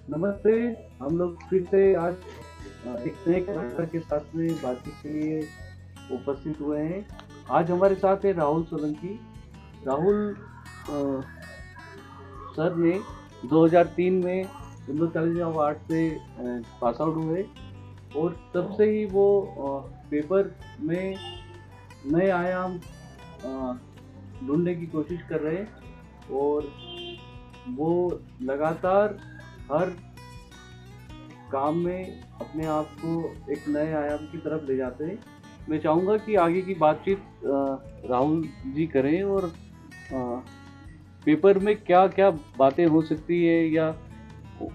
नमस्ते। हम लोग फिर से आज एक नए कलाकार के साथ में बातचीत के लिए उपस्थित हुए हैं। आज हमारे साथ है राहुल सोलंकी। राहुल अ, सर ने 2003 में इंदौर कॉलेज ऑफ आर्ट से पास आउट हुए और तब से ही वो पेपर में नए आयाम ढूंढने की कोशिश कर रहे हैं और वो लगातार हर काम में अपने आप को एक नए आयाम की तरफ ले जाते हैं। मैं चाहूँगा कि आगे की बातचीत राहुल जी करें और पेपर में क्या क्या बातें हो सकती है या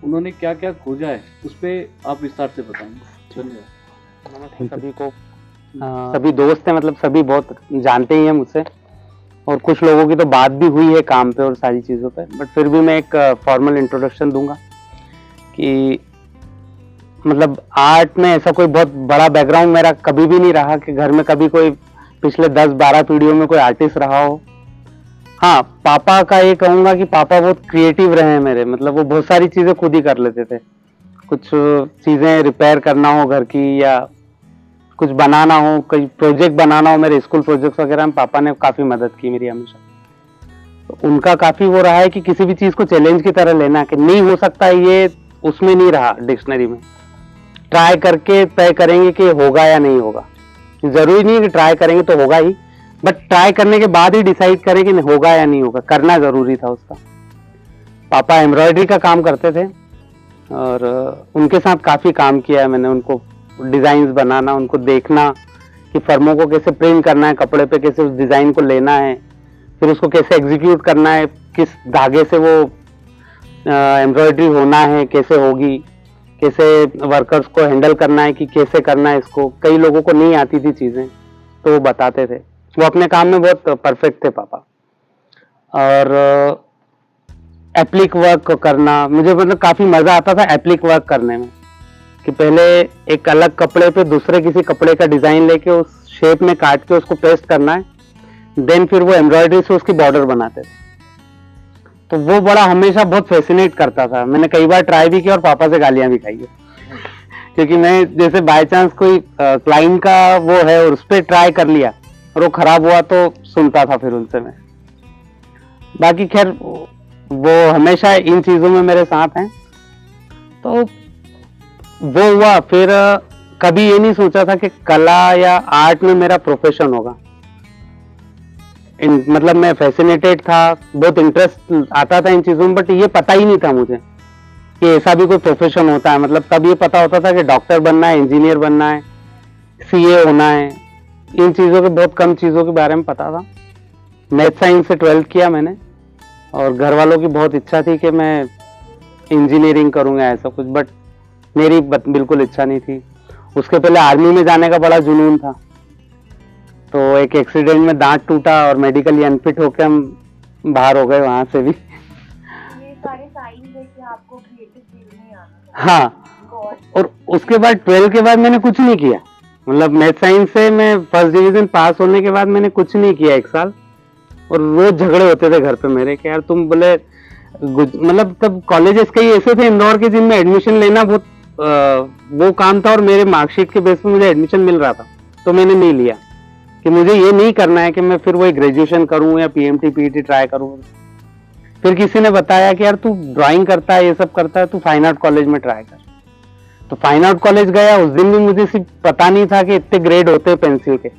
उन्होंने क्या क्या खोजा है उस पर आप विस्तार से बताएंगे। धन्यवाद। नमस्ते सभी को। सभी दोस्त हैं, मतलब सभी बहुत जानते ही हैं मुझसे, और कुछ लोगों की तो बात भी हुई है काम पे और सारी चीज़ों पे, बट फिर भी मैं एक फॉर्मल इंट्रोडक्शन दूंगा कि मतलब आर्ट में ऐसा कोई बहुत बड़ा बैकग्राउंड मेरा कभी भी नहीं रहा कि घर में कभी कोई पिछले 10-12 पीढ़ियों में कोई आर्टिस्ट रहा हो। हाँ, पापा का ये कहूँगा कि पापा बहुत क्रिएटिव रहे हैं मेरे, मतलब वो बहुत सारी चीज़ें खुद ही कर लेते थे। कुछ चीज़ें रिपेयर करना हो घर की, या कुछ बनाना हो, कोई प्रोजेक्ट बनाना हो, मेरे स्कूल प्रोजेक्ट्स वगैरह में पापा ने काफ़ी मदद की मेरी हमेशा। तो उनका काफ़ी वो रहा है कि किसी भी चीज़ को चैलेंज की तरह लेना, कि नहीं हो सकता ये उसमें नहीं रहा डिक्शनरी में। ट्राई करके तय करेंगे कि होगा या नहीं होगा। जरूरी नहीं है कि ट्राई करेंगे तो होगा ही, बट ट्राई करने के बाद ही डिसाइड करें कि होगा या नहीं होगा, करना जरूरी था उसका। पापा एम्ब्रॉयडरी का काम करते थे और उनके साथ काफ़ी काम किया है मैंने। उनको डिज़ाइंस बनाना, उनको देखना कि फर्मों को कैसे प्रिंट करना है कपड़े पे, कैसे उस डिज़ाइन को लेना है, फिर उसको कैसे एग्जीक्यूट करना है, किस धागे से वो एम्ब्रॉयडरी होना है, कैसे होगी, कैसे वर्कर्स को हैंडल करना है, कि कैसे करना है इसको। कई लोगों को नहीं आती थी चीज़ें, तो वो बताते थे। वो अपने काम में बहुत परफेक्ट थे पापा। और एप्लिक वर्क करना मुझे मतलब काफ़ी मज़ा आता था एप्लिक वर्क करने में, कि पहले एक अलग कपड़े पे दूसरे किसी कपड़े का डिज़ाइन लेके उस शेप में काट के उसको पेस्ट करना है, देन फिर वो एम्ब्रॉयडरी से उसकी बॉर्डर बनाते थे। तो वो बड़ा हमेशा बहुत फैसिनेट करता था। मैंने कई बार ट्राई भी किया और पापा से गालियां भी खाई है, क्योंकि मैं जैसे बाय चांस कोई क्लाइंट का वो है और उस पर ट्राई कर लिया और वो खराब हुआ तो सुनता था फिर उनसे मैं। बाकी खैर वो हमेशा इन चीज़ों में मेरे साथ हैं। तो वो हुआ। फिर कभी ये नहीं सोचा था कि कला या आर्ट में मेरा प्रोफेशन होगा। मतलब मैं फैसिनेटेड था, बहुत इंटरेस्ट आता था इन चीज़ों में, बट ये पता ही नहीं था मुझे कि ऐसा भी कोई प्रोफेशन होता है। मतलब तब ये पता होता था कि डॉक्टर बनना है, इंजीनियर बनना है, सीए होना है। इन चीज़ों के बहुत कम चीज़ों के बारे में पता था। मैथ साइंस से 12th किया मैंने, और घर वालों की बहुत इच्छा थी कि मैं इंजीनियरिंग करूँगा ऐसा कुछ, बट मेरी बिल्कुल इच्छा नहीं थी। उसके पहले आर्मी में जाने का बड़ा जुनून था। तो एक एक्सीडेंट में दांत टूटा और मेडिकली अनफिट होकर हम बाहर हो गए वहां से भी। ये सारे साइन है कि आपको क्रिएटिव फील्ड में आना है। हाँ, और उसके बाद 12 के बाद मैंने कुछ नहीं किया। मतलब मैथ साइंस से मैं फर्स्ट डिवीजन पास होने के बाद मैंने कुछ नहीं किया 1 साल। और रोज झगड़े होते थे घर पे मेरे कि यार तुम बोले, मतलब तब कॉलेजेस कई ऐसे थे इंदौर के जिनमें एडमिशन लेना बहुत वो काम था, और मेरे मार्कशीट के बेस पे मुझे एडमिशन मिल रहा था, तो मैंने नहीं लिया कि मुझे ये नहीं करना है कि मैं फिर वही ग्रेजुएशन करूं या पीएमटी पीईटी ट्राई करूं। फिर किसी ने बताया कि यार तू ड्राइंग करता है, ये सब करता है, तू फाइन आर्ट कॉलेज में ट्राई कर। तो फाइन आर्ट कॉलेज गया। उस दिन भी मुझे सिर्फ पता नहीं था कि इतने ग्रेड होते हैं पेंसिल के।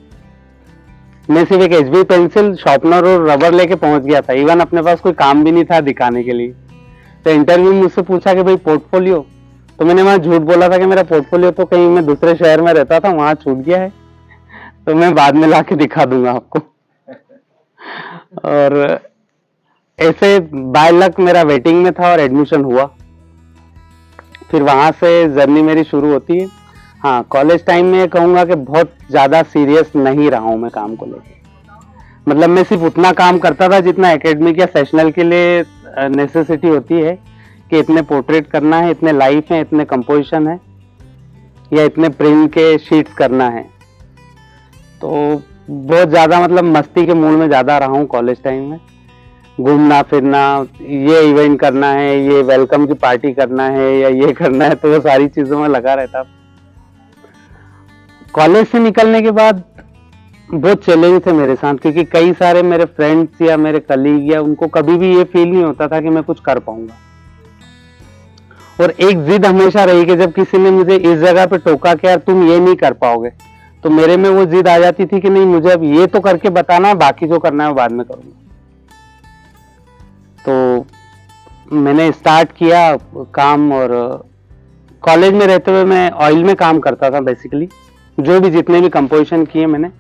मैं सिर्फ एक एचबी पेंसिल, शार्पनर और रबर लेके पहुंच गया था। इवन अपने पास कोई काम भी नहीं था दिखाने के लिए। तो इंटरव्यू में मुझसे पूछा कि भाई पोर्टफोलियो, तो मैंने वहां झूठ बोला था कि मेरा पोर्टफोलियो तो कहीं मैं दूसरे शहर में रहता था वहां छूट गया है, तो मैं बाद में लाके दिखा दूंगा आपको। और ऐसे बाय लक मेरा वेटिंग में था और एडमिशन हुआ। फिर वहां से जर्नी मेरी शुरू होती है। हाँ, कॉलेज टाइम में कहूंगा कि बहुत ज्यादा सीरियस नहीं रहा हूं मैं काम को लेकर। मतलब मैं सिर्फ उतना काम करता था जितना एकेडमिक या सेशनल के लिए नेसेसिटी होती है, कि इतने पोर्ट्रेट करना है, इतने लाइफ है, इतने कंपोजिशन है, या इतने प्रिंट के शीट्स करना है। तो बहुत ज़्यादा मतलब मस्ती के मूड में ज़्यादा रहा हूँ कॉलेज टाइम में। घूमना फिरना, ये इवेंट करना है, ये वेलकम की पार्टी करना है या ये करना है, तो वो सारी चीजों में लगा रहता। कॉलेज से निकलने के बाद बहुत चैलेंज थे मेरे साथ, क्योंकि कई सारे मेरे फ्रेंड्स या मेरे कलीग या उनको कभी भी ये फील नहीं होता था कि मैं कुछ कर पाऊंगा। और एक जिद हमेशा रही कि जब किसी ने मुझे इस जगह पे टोका कि यार तुम ये नहीं कर पाओगे, तो मेरे में वो जिद आ जाती थी कि नहीं, मुझे अब ये तो करके बताना, बाकी जो करना है वो बाद में करूंगा। तो मैंने स्टार्ट किया काम, और कॉलेज में रहते हुए मैं ऑयल में काम करता था। बेसिकली जो भी जितने भी कंपोजिशन किए मैं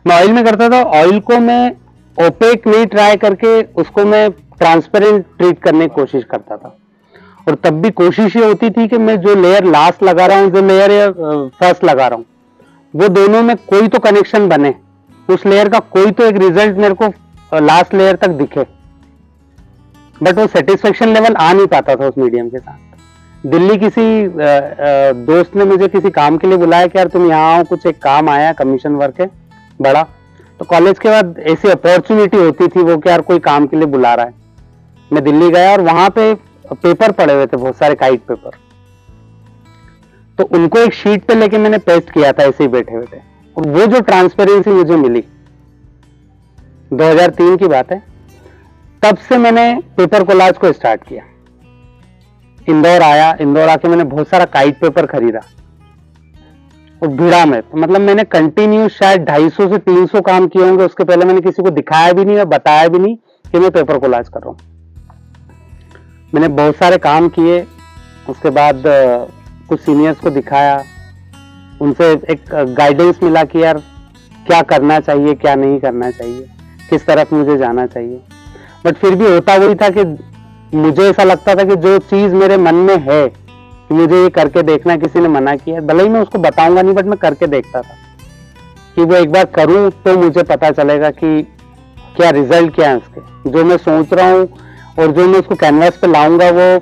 ऑयल में करता था। ऑयल को मैं ओपेक नहीं ट्राई करके उसको मैं ट्रांसपेरेंट ट्रीट करने की कोशिश करता था। और तब भी कोशिश ये होती थी कि मैं जो लेयर लास्ट लगा रहा हूँ, जो लेयर फर्स्ट लगा रहा हूँ, वो दोनों में कोई तो कनेक्शन बने, उस लेयर का कोई तो एक रिजल्ट मेरे को लास्ट लेयर तक दिखे। बट वो सेटिस्फेक्शन लेवल आ नहीं पाता था उस मीडियम के साथ। दिल्ली किसी दोस्त ने मुझे किसी काम के लिए बुलाया कि यार तुम यहाँ आओ, कुछ एक काम आया, कमीशन वर्क है बड़ा। तो कॉलेज के बाद ऐसी अपॉर्चुनिटी होती थी वो कि यार कोई काम के लिए बुला रहा है। मैं दिल्ली गया और वहां पे पेपर पड़े हुए थे, बहुत सारे काइट पेपर। तो उनको एक शीट पे लेके मैंने पेस्ट किया था ऐसे ही बैठे हुए थे। और वो जो ट्रांसपेरेंसी मुझे मिली, 2003 की बात है, तब से मैंने पेपर कोलाज को स्टार्ट किया। इंदौर आया, इंदौर आके मैंने बहुत सारा काइट पेपर खरीदा और भिड़ा में। तो मतलब मैंने कंटिन्यू शायद 250 से 300 काम किए होंगे। उसके पहले मैंने किसी को दिखाया भी नहीं और बताया भी नहीं कि मैं पेपर कोलाज कर रहा हूं। मैंने बहुत सारे काम किए। उसके बाद कुछ सीनियर्स को दिखाया, उनसे एक गाइडेंस मिला कि यार क्या करना चाहिए, क्या नहीं करना चाहिए, किस तरफ मुझे जाना चाहिए। बट फिर भी होता वही था कि मुझे ऐसा लगता था कि जो चीज मेरे मन में है कि मुझे ये करके देखना, किसी ने मना किया, भले ही मैं उसको बताऊंगा नहीं, बट मैं करके देखता था कि वो एक बार करूं तो मुझे पता चलेगा कि क्या रिजल्ट क्या है उसके। जो मैं सोच रहा हूं और जो मैं उसको कैनवास पे लाऊंगा वो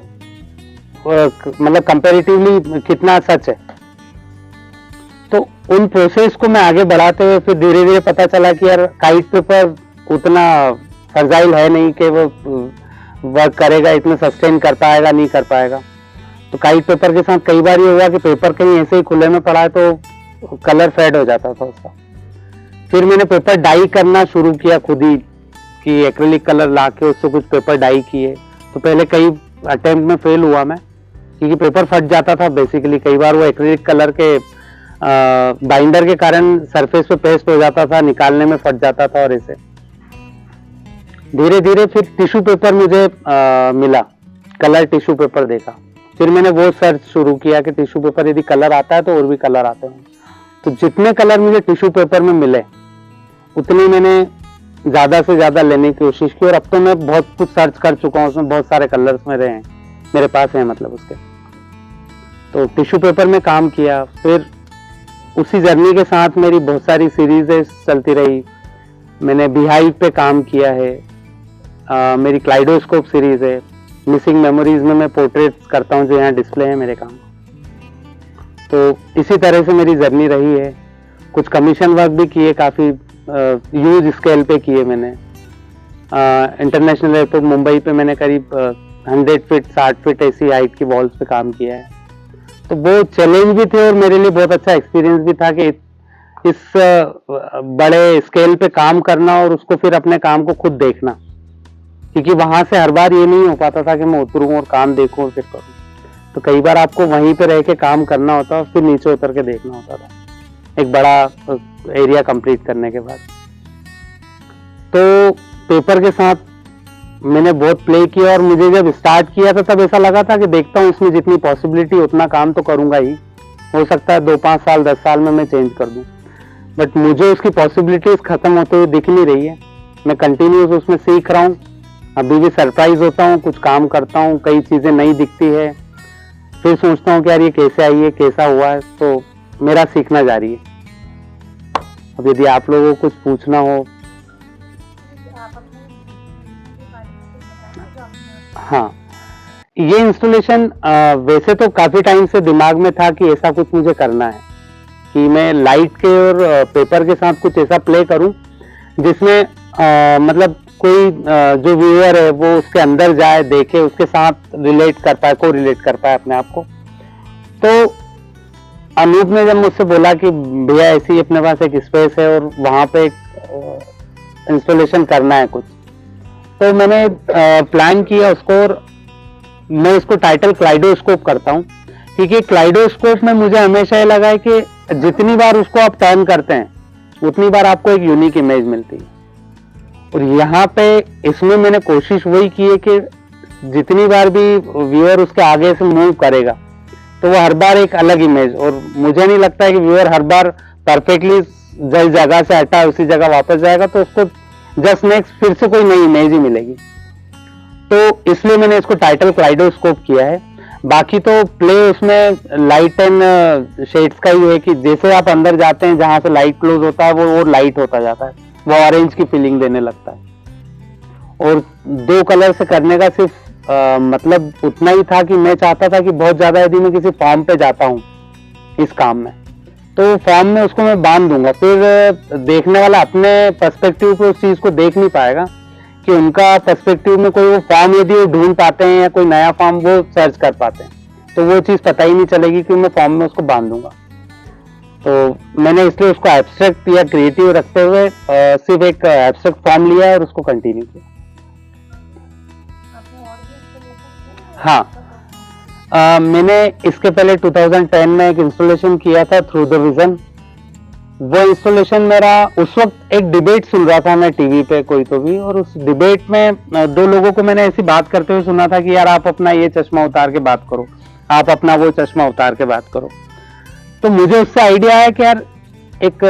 मतलब कंपैरेटिवली कितना सच है। तो उन प्रोसेस को मैं आगे बढ़ाते हुए फिर धीरे धीरे पता चला कि यार काइट पेपर उतना फर्जाइल है नहीं कि वो वर्क करेगा, इतना सस्टेन कर पाएगा, नहीं कर पाएगा। तो काइट पेपर के साथ कई बार ये हुआ कि पेपर कहीं ऐसे ही खुले में पड़ा है तो कलर फेड हो जाता था उसका। फिर मैंने पेपर डाई करना शुरू किया खुद ही, कि एक्रेलिक कलर लाके उससे कुछ पेपर डाई किए। तो पहले कई अटेम्प्ट में फेल हुआ मैं, क्योंकि पेपर फट जाता था। बेसिकली कई बार वो एक्रेलिक कलर के बाइंडर के कारण सरफेस पे पेस्ट हो जाता था, निकालने में फट जाता था। और ऐसे धीरे धीरे फिर टिश्यू पेपर मुझे मिला, कलर टिश्यू पेपर देखा। फिर मैंने वो सर्च शुरू किया कि टिश्यू पेपर यदि कलर आता है तो और भी कलर आते हैं। तो जितने कलर मुझे टिश्यू पेपर में मिले उतने मैंने ज्यादा से ज्यादा लेने की कोशिश की। और अब तो मैं बहुत कुछ सर्च कर चुका हूँ, उसमें बहुत सारे कलर्स मेरे पास हैं मतलब उसके। तो टिश्यू पेपर में काम किया। फिर उसी जर्नी के साथ मेरी बहुत सारी सीरीजें चलती रही। मैंने बीहाइव पे काम किया है, मेरी क्लाइडोस्कोप सीरीज है। मिसिंग मेमोरीज में मैं पोर्ट्रेट्स करता हूँ जो यहाँ डिस्प्ले है मेरे काम। तो इसी तरह से मेरी जर्नी रही है। कुछ कमीशन वर्क भी किए, काफ़ी ह्यूज स्केल पे किए मैंने। इंटरनेशनल एयरपोर्ट मुंबई पे मैंने करीब 100 फीट 60 फीट ऐसी हाइट की वॉल्स पे काम किया है। तो वो चैलेंज भी थे और मेरे लिए बहुत अच्छा एक्सपीरियंस भी था कि इस बड़े स्केल पे काम करना और उसको फिर अपने काम को खुद देखना, क्योंकि वहां से हर बार ये नहीं हो पाता था कि मैं उतरूं और काम देखूं और फिर करूं। तो कई बार आपको वहीं पे रह के काम करना होता और फिर नीचे उतर के देखना होता था एक बड़ा एरिया कंप्लीट करने के बाद। तो पेपर के साथ मैंने बहुत प्ले किया और मुझे जब स्टार्ट किया था तब ऐसा लगा था कि देखता हूँ इसमें जितनी पॉसिबिलिटी उतना काम तो करूंगा ही, हो सकता है 2-5 साल 10 साल में मैं चेंज कर दूं। बट मुझे उसकी पॉसिबिलिटीज खत्म होते हुए दिख नहीं रही है। मैं कंटिन्यूस उसमें सीख रहा हूँ, अभी भी सरप्राइज होता हूँ, कुछ काम करता हूँ, कई चीजें नई दिखती है, फिर सोचता हूँ कि यार ये कैसे आई है, कैसा हुआ है। तो मेरा सीखना जारी है। अब यदि आप लोगों को कुछ पूछना हो। हाँ, ये इंस्टॉलेशन वैसे तो काफी टाइम से दिमाग में था कि ऐसा कुछ मुझे करना है कि मैं लाइट के और पेपर के साथ कुछ ऐसा प्ले करूं जिसमें मतलब कोई जो व्यूअर है वो उसके अंदर जाए, देखे, उसके साथ रिलेट कर पाए, को रिलेट कर पाए अपने आप को। तो अनूप ने जब मुझसे बोला कि भैया ऐसी अपने पास एक स्पेस है और वहां पे एक इंस्टॉलेशन करना है कुछ, तो मैंने प्लान किया उसको। और मैं इसको टाइटल क्लाइडोस्कोप करता हूँ, क्योंकि क्लाइडोस्कोप में मुझे हमेशा ये लगा है कि जितनी बार उसको आप टर्न करते हैं उतनी बार आपको एक यूनिक इमेज मिलती है। और यहाँ पे इसमें मैंने कोशिश वही की है कि जितनी बार भी व्यूअर उसके आगे से मूव करेगा तो वो हर बार एक अलग इमेज, और मुझे नहीं लगता है कि व्यूअर हर बार परफेक्टली जिस जगह से हटा उसी जगह वापस जाएगा, तो उसको जस्ट नेक्स्ट फिर से कोई नई इमेज ही मिलेगी। तो इसलिए मैंने इसको टाइटल क्लाइडोस्कोप किया है। बाकी तो प्ले उसमें लाइट एंड शेड्स का ही है कि जैसे आप अंदर जाते हैं जहां से लाइट क्लोज होता है वो लाइट होता जाता है, वो ऑरेंज की फीलिंग देने लगता है। और 2 कलर से करने का सिर्फ मतलब उतना ही था कि मैं चाहता था कि बहुत ज्यादा यदि मैं किसी फॉर्म पे जाता हूँ इस काम में, तो फॉर्म में उसको मैं बांध दूंगा, फिर देखने वाला अपने पर्सपेक्टिव पे उस चीज को देख नहीं पाएगा कि उनका पर्सपेक्टिव में कोई वो फॉर्म यदि वो ढूंढ पाते हैं या कोई नया फॉर्म वो सर्च कर पाते हैं, तो वो चीज पता ही नहीं चलेगी कि मैं फॉर्म में उसको बांध दूंगा। तो मैंने इसलिए उसको एब्स्ट्रैक्ट या क्रिएटिव रखते हुए सिर्फ एक एब्स्ट्रैक्ट फॉर्म लिया और उसको कंटिन्यू किया। हाँ, मैंने इसके पहले 2010 में एक इंस्टॉलेशन किया था थ्रू द विजन। वो इंस्टॉलेशन मेरा उस वक्त एक डिबेट सुन रहा था मैं टीवी पे कोई तो भी, और उस डिबेट में 2 लोगों को मैंने ऐसी बात करते हुए सुना था कि यार आप अपना ये चश्मा उतार के बात करो, आप अपना वो चश्मा उतार के बात करो। तो मुझे उससे आइडिया आया कि यार एक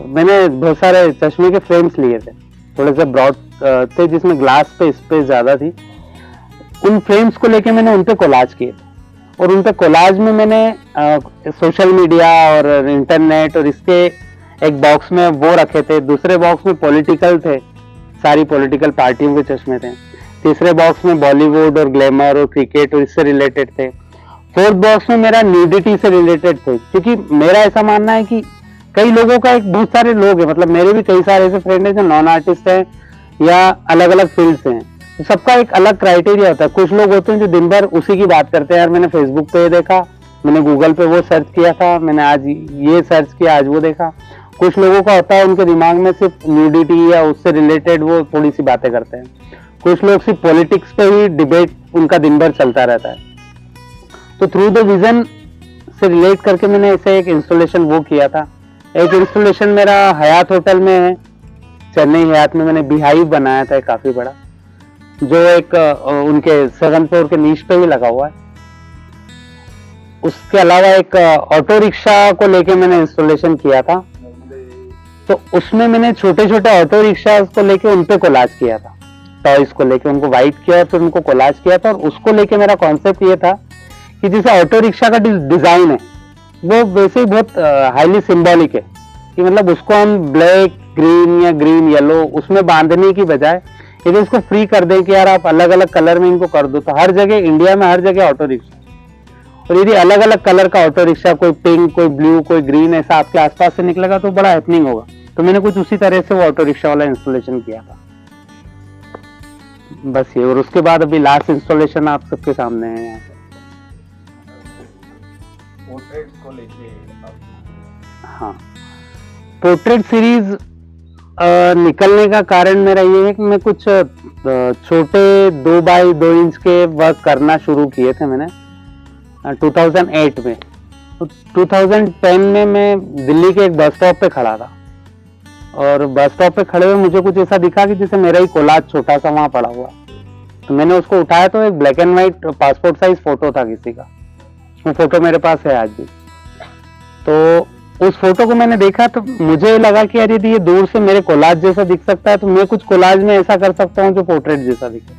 मैंने बहुत सारे चश्मे के फ्रेम्स लिए थे, थोड़े से ब्रॉड थे जिसमें ग्लास पे स्पेस ज्यादा थी। उन फ्रेम्स को लेके मैंने उनपे कोलाज किए थे, और उनपे कोलाज में मैंने सोशल मीडिया और इंटरनेट और इसके एक बॉक्स में वो रखे थे, दूसरे बॉक्स में पॉलिटिकल थे, सारी पॉलिटिकल पार्टियों के चश्मे थे, तीसरे बॉक्स में बॉलीवुड और ग्लैमर और क्रिकेट और इससे रिलेटेड थे, 4th बॉक्स में मेरा न्यूडिटी से रिलेटेड थे। क्योंकि मेरा ऐसा मानना है कि कई लोगों का एक बहुत सारे लोग हैं, मतलब मेरे भी कई सारे ऐसे फ्रेंड हैं जो नॉन आर्टिस्ट हैं या अलग अलग फील्ड से हैं, तो सबका एक अलग क्राइटेरिया होता है। कुछ लोग होते हैं जो दिन भर उसी की बात करते हैं, यार मैंने फेसबुक पे ये देखा, मैंने गूगल पे वो सर्च किया था, मैंने आज ये सर्च किया, आज वो देखा। कुछ लोगों का होता है उनके दिमाग में सिर्फ न्यूडिटी या उससे रिलेटेड वो थोड़ी सी बातें करते हैं। कुछ लोग सिर्फ पॉलिटिक्स पे ही डिबेट उनका दिन भर चलता रहता है। तो थ्रू द विजन से रिलेट करके मैंने ऐसे एक इंस्टॉलेशन वो किया था। एक इंस्टॉलेशन मेरा हयात होटल में है, चेन्नई हयात में मैंने बिहाइव बनाया था काफी बड़ा, जो एक उनके 7th फ्लोर के नीच पे भी लगा हुआ है। उसके अलावा एक ऑटो रिक्शा को लेके मैंने इंस्टॉलेशन किया था, तो उसमें मैंने छोटे छोटे ऑटो रिक्शा को लेके उनपे कोलाज किया था, टॉयज को लेके उनको वाइट किया और फिर उनको कोलाज किया था। और उसको लेके मेरा कॉन्सेप्ट ये था कि जैसे ऑटो रिक्शा का डिजाइन है वो वैसे ही बहुत हाईली सिंबॉलिक है, कि मतलब उसको हम ब्लैक ग्रीन या ग्रीन येलो उसमें बांधने की बजाय यदि इसको फ्री कर दें कि यार आप अलग अलग कलर में इनको कर दो, तो हर जगह इंडिया में हर जगह ऑटो रिक्शा, और यदि अलग अलग कलर का ऑटो रिक्शा, कोई पिंक, कोई ब्लू, कोई ग्रीन, ऐसा आपके आसपास से निकलेगा तो बड़ा हैपनिंग होगा। तो मैंने कुछ उसी तरह से वो ऑटो रिक्शा वाला इंस्टॉलेशन किया था, बस ये। और उसके बाद अभी लास्ट इंस्टॉलेशन आप सबके सामने है यहाँ पे। पोर्ट्रेट्स को लेके हाँ, पोर्ट्रेट सीरीज निकलने का कारण मेरा ये है कि मैं कुछ छोटे 2 बाई 2 इंच के वर्क करना शुरू किए थे मैंने 2008 में। तो 2010 में मैं दिल्ली के एक बस स्टॉप पे खड़ा था, और बस स्टॉप पे खड़े हुए मुझे कुछ ऐसा दिखा कि जैसे मेरा ही कोलाज छोटा सा वहां पड़ा हुआ है। तो मैंने उसको उठाया, तो एक black and white passport size photo था किसी का, वो फोटो मेरे पास है आज भी। तो उस फोटो को मैंने देखा तो मुझे लगा कि यार यदि ये दूर से मेरे कोलाज जैसा दिख सकता है तो मैं कुछ कोलाज में ऐसा कर सकता हूँ जो पोर्ट्रेट जैसा दिखे।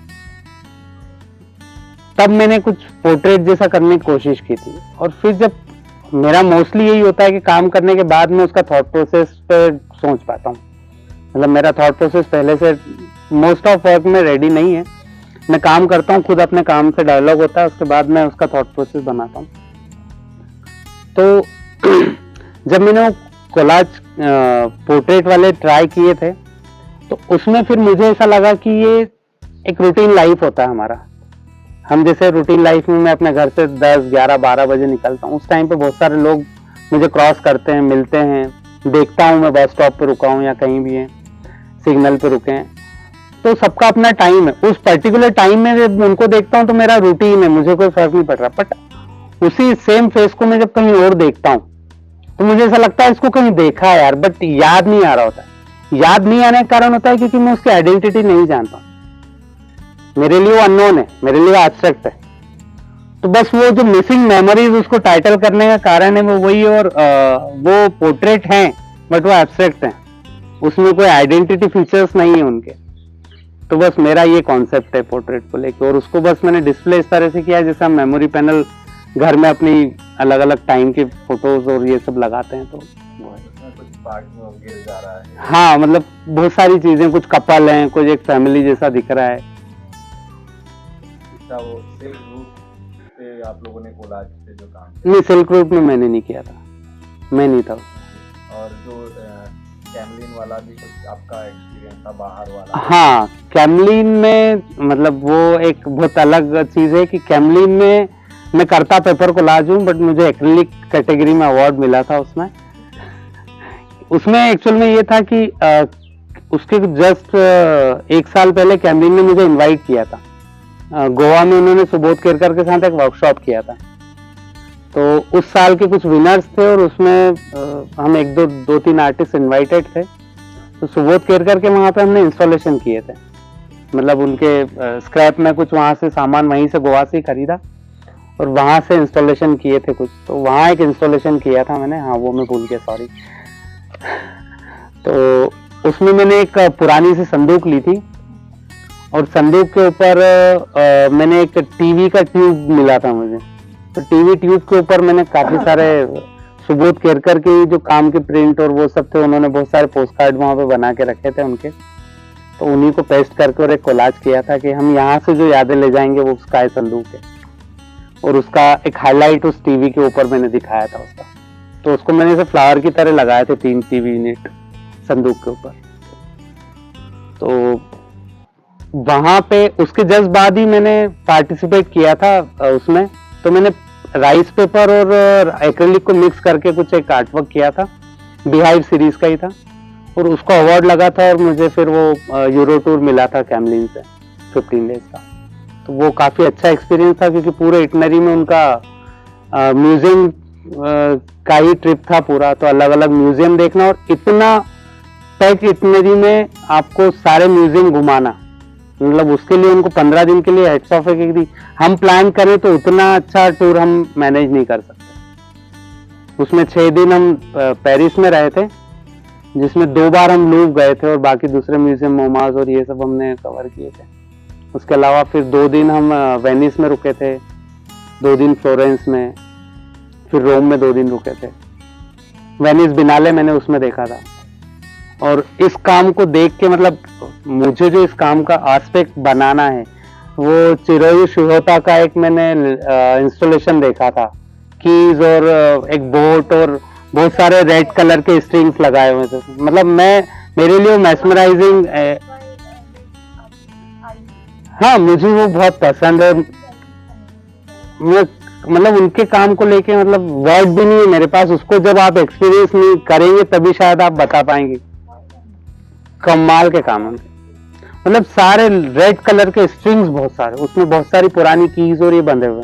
तब मैंने कुछ पोर्ट्रेट जैसा करने की कोशिश की थी। और फिर जब मेरा मोस्टली यही होता है कि काम करने के बाद मैं उसका थॉट प्रोसेस पे सोच पाता हूँ, मतलब मेरा थॉट प्रोसेस पहले से मोस्ट ऑफ वर्क में रेडी नहीं है, मैं काम करता हूँ खुद, अपने काम से डायलॉग होता है, उसके बाद मैं उसका थॉट प्रोसेस बनाता हूँ। तो जब मैंने वो कोलाज पोर्ट्रेट वाले ट्राई किए थे, तो उसमें फिर मुझे ऐसा लगा कि ये एक रूटीन लाइफ होता है हमारा। हम जैसे रूटीन लाइफ में मैं अपने घर से 10, 11, 12 बजे निकलता हूँ, उस टाइम पे बहुत सारे लोग मुझे क्रॉस करते हैं, मिलते हैं, देखता हूँ मैं बस स्टॉप पे रुका हूँ या कहीं भी है, सिग्नल पे रुके हैं, तो सबका अपना टाइम है। उस पर्टिकुलर टाइम में जब उनको देखता हूँ तो मेरा रूटीन है, मुझे कोई फर्क नहीं पड़ रहा। बट उसी सेम फेस को मैं जब कहीं और देखता हूँ तो मुझे ऐसा लगता है इसको कहीं देखा है यार, बट याद नहीं आ रहा होता है। याद नहीं आने का कारण होता है क्योंकि मैं उसकी आइडेंटिटी नहीं जानता, मेरे लिए वो अननोन है, मेरे लिए एब्स्ट्रैक्ट है। तो बस वो जो मिसिंग मेमोरीज उसको टाइटल करने का कारण है वो वही, और वो पोर्ट्रेट हैं बट वो एब्स्ट्रैक्ट हैं, उसमें कोई आइडेंटिटी फीचर्स नहीं है उनके। तो बस मेरा ये कॉन्सेप्ट है पोर्ट्रेट को लेकर, और उसको बस मैंने डिस्प्ले इस तरह से किया है जैसे हम मेमोरी पैनल घर में अपनी अलग अलग टाइम की फोटोज और ये सब लगाते हैं। तो कुछ पार्ट में गिर जा रहा है। हाँ, मतलब बहुत सारी चीजें, कुछ कपल हैं, कुछ एक फैमिली जैसा दिख रहा है। अच्छा, वो सिल्क रूट पे आप लोगों ने कोलाज पे जो काम किया? नहीं, सिल्क रूट में मैंने नहीं किया था, मैं नहीं था। और जो कैमलिन वाला भी कुछ आपका एक्सपीरियंस था, बाहर वाला? हाँ, कैमलिन में मतलब वो एक बहुत अलग चीज है कि कैमलिन में मैं करता पेपर कोलाज हूँ, बट मुझे एक्रिलिक कैटेगरी में अवार्ड मिला था उसमें। उसमें एक्चुअल में ये था कि उसके जस्ट 1 साल पहले कैमलिन ने मुझे इनवाइट किया था। गोवा में उन्होंने सुबोध केरकर के साथ एक वर्कशॉप किया था, तो उस साल के कुछ विनर्स थे और उसमें हम 2-3 आर्टिस्ट इनवाइटेड थे। तो सुबोध केरकर के वहाँ पे हमने इंस्टॉलेशन किए थे, मतलब उनके स्क्रैप में कुछ वहाँ से सामान वहीं से गोवा से ही खरीदा और वहाँ से इंस्टॉलेशन किए थे कुछ। तो वहाँ एक इंस्टॉलेशन किया था मैंने, हाँ वो मैं भूल गया, सॉरी। तो उसमें मैंने एक पुरानी सी संदूक ली थी और संदूक के ऊपर मैंने एक टीवी का ट्यूब मिला था मुझे, तो टीवी ट्यूब के ऊपर मैंने काफी सारे सुबोध केरकर के जो काम के प्रिंट और वो सब थे, उन्होंने बहुत सारे पोस्ट कार्ड वहां पे बना के रखे थे उनके, तो उन्हीं को पेस्ट करके और एक कोलाज किया था कि हम यहाँ से जो यादें ले जाएंगे वो उसका है संदूक है, और उसका एक हाईलाइट उस टीवी के ऊपर मैंने दिखाया था उसका। तो उसको मैंने ऐसे फ्लावर की तरह लगाए थे 3 टीवी यूनिट संदूक के ऊपर। तो वहां पे उसके जस्ट बाद ही मैंने पार्टिसिपेट किया था उसमें, तो मैंने राइस पेपर और एक्रिलिक को मिक्स करके कुछ एक आर्टवर्क किया था, बिहाइव सीरीज का ही था, और उसको अवार्ड लगा था और मुझे फिर वो यूरो टूर मिला था कैमलिन से 15 डेज का। तो वो काफी अच्छा एक्सपीरियंस था क्योंकि पूरे इटनरी में उनका म्यूजियम का ही ट्रिप था पूरा, तो अलग अलग म्यूजियम देखना और इतना पैक इटनरी में आपको सारे म्यूजियम घुमाना, मतलब उसके लिए उनको 15 दिन के लिए हेड्स ऑफ है कि हम प्लान करें तो उतना अच्छा टूर हम मैनेज नहीं कर सकते। उसमें 6 दिन हम पेरिस में रहे थे, जिसमें 2 बार हम लूव गए थे और बाकी दूसरे म्यूजियम, मोमाज और ये सब हमने कवर किए थे। उसके अलावा फिर 2 दिन हम वेनिस में रुके थे, 2 दिन फ्लोरेंस में, फिर रोम में 2 दिन रुके थे। वेनिस बिनाले मैंने उसमें देखा था, और इस काम को देख के मतलब मुझे जो इस काम का एस्पेक्ट बनाना है वो चिरोयु शिहोता का एक मैंने इंस्टॉलेशन देखा था, कीज और एक बोट और बहुत सारे रेड कलर के स्ट्रिंग्स लगाए हुए थे। मतलब मेरे लिए मैस्मराइजिंग, हाँ मुझे वो बहुत पसंद है। मतलब उनके काम को लेके मतलब वर्ड भी नहीं है मेरे पास, उसको जब आप एक्सपीरियंस नहीं करेंगे तभी शायद आप बता पाएंगे। कमाल के काम है, मतलब सारे रेड कलर के स्ट्रिंग्स, बहुत सारे, उसमें बहुत सारी पुरानी कीज और ये बंधे हुए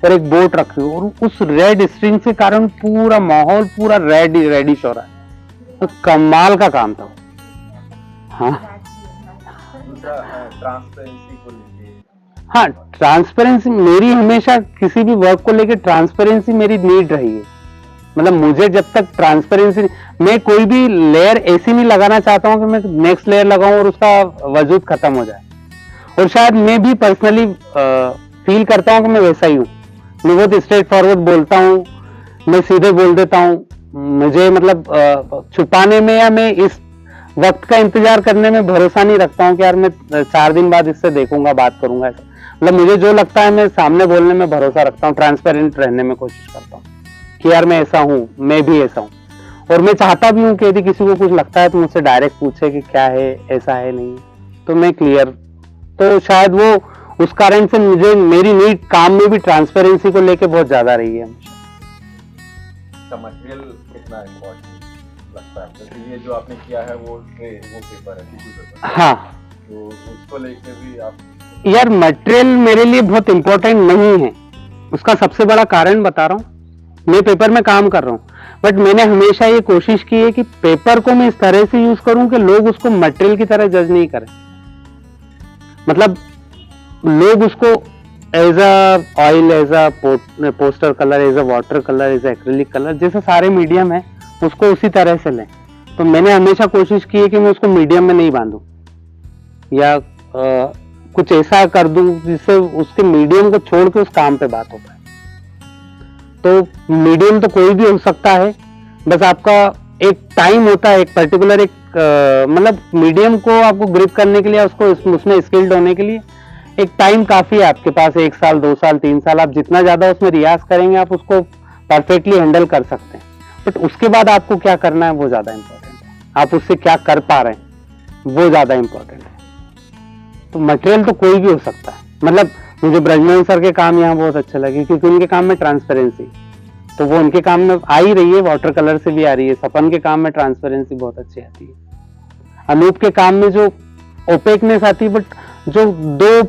और एक बोट रखी हुई, और उस रेड स्ट्रिंग के कारण पूरा माहौल पूरा रेडिश हो रहा है, तो कमाल का काम था। हाँ दूसरा ट्रांसपेरेंसी को लेके, हाँ ट्रांसपेरेंसी मेरी हमेशा किसी भी वर्क को लेके ट्रांसपेरेंसी मेरी नीड रही है। मतलब मुझे जब तक ट्रांसपेरेंसी, मैं कोई भी लेयर ऐसी नहीं लगाना चाहता हूँ कि मैं नेक्स्ट लेयर लगाऊं और उसका वजूद खत्म हो जाए। और शायद मैं भी पर्सनली फील करता हूँ कि मैं वैसा ही हूँ, मैं बहुत स्ट्रेट फॉरवर्ड बोलता हूँ, मैं सीधे बोल देता हूँ। मुझे मतलब छुपाने में या मैं इस वक्त का इंतजार करने में भरोसा नहीं रखता हूँ कि यार मैं 4 दिन बाद इससे देखूंगा, बात करूंगा, ऐसा। मतलब मुझे जो लगता है मैं सामने बोलने में भरोसा रखता हूँ, ट्रांसपेरेंट रहने में कोशिश करता हूँ कि यार मैं ऐसा हूँ, मैं भी ऐसा हूँ। और मैं चाहता भी हूँ कि यदि किसी को कुछ लगता है तो मुझसे डायरेक्ट पूछे कि क्या है, ऐसा है नहीं, तो मैं क्लियर, तो शायद वो उस कारण से मुझे मेरी नीड काम में भी ट्रांसपेरेंसी को लेके बहुत ज्यादा रही है। का मटेरियल कितना इम्पोर्टेंट लगता है? जैसे ये जो आपने किया है वो ट्रे, वो पेपर है, टिश्यू पेपर, हाँ, तो उसको लेके भी आप यार मटेरियल मेरे लिए बहुत इंपॉर्टेंट नहीं है। उसका सबसे बड़ा कारण बता रहा हूँ, मैं पेपर में काम कर रहा हूँ, बट मैंने हमेशा ये कोशिश की है कि पेपर को मैं इस तरह से यूज करूं कि लोग उसको मटेरियल की तरह जज नहीं करें। मतलब लोग उसको as a oil, as a poster colour, as a water colour, as a acrylic colour, जैसे सारे मीडियम है उसको उसी तरह से लें। तो मैंने हमेशा कोशिश की है कि मैं उसको मीडियम में नहीं बांधूं या कुछ ऐसा कर दूं जिससे उसके मीडियम को छोड़ के उस काम पे बात हो पाए। तो मीडियम तो कोई भी हो सकता है, बस आपका एक टाइम होता है, एक पर्टिकुलर एक मतलब मीडियम को आपको ग्रिप करने के लिए, उसको उसमें स्किल्ड होने के लिए एक टाइम काफी है आपके पास, 1 साल 2 साल 3 साल। आप जितना ज्यादा उसमें रियाज करेंगे आप उसको परफेक्टली हैंडल कर सकते हैं, बट उसके बाद आपको क्या करना है वो ज्यादा इंपॉर्टेंट है, आप उससे क्या कर पा रहे हैं वो ज्यादा इंपॉर्टेंट है। तो मटेरियल तो कोई भी हो सकता है। मतलब मुझे ब्रजमोहन सर के काम यहाँ बहुत अच्छे लगे क्योंकि उनके काम में ट्रांसपेरेंसी, तो वो उनके काम में आ ही रही है, वाटर कलर से भी आ रही है। सपन के काम में ट्रांसपेरेंसी बहुत अच्छी आती है। अनूप के काम में जो ओपेकनेस आती है, बट जो 2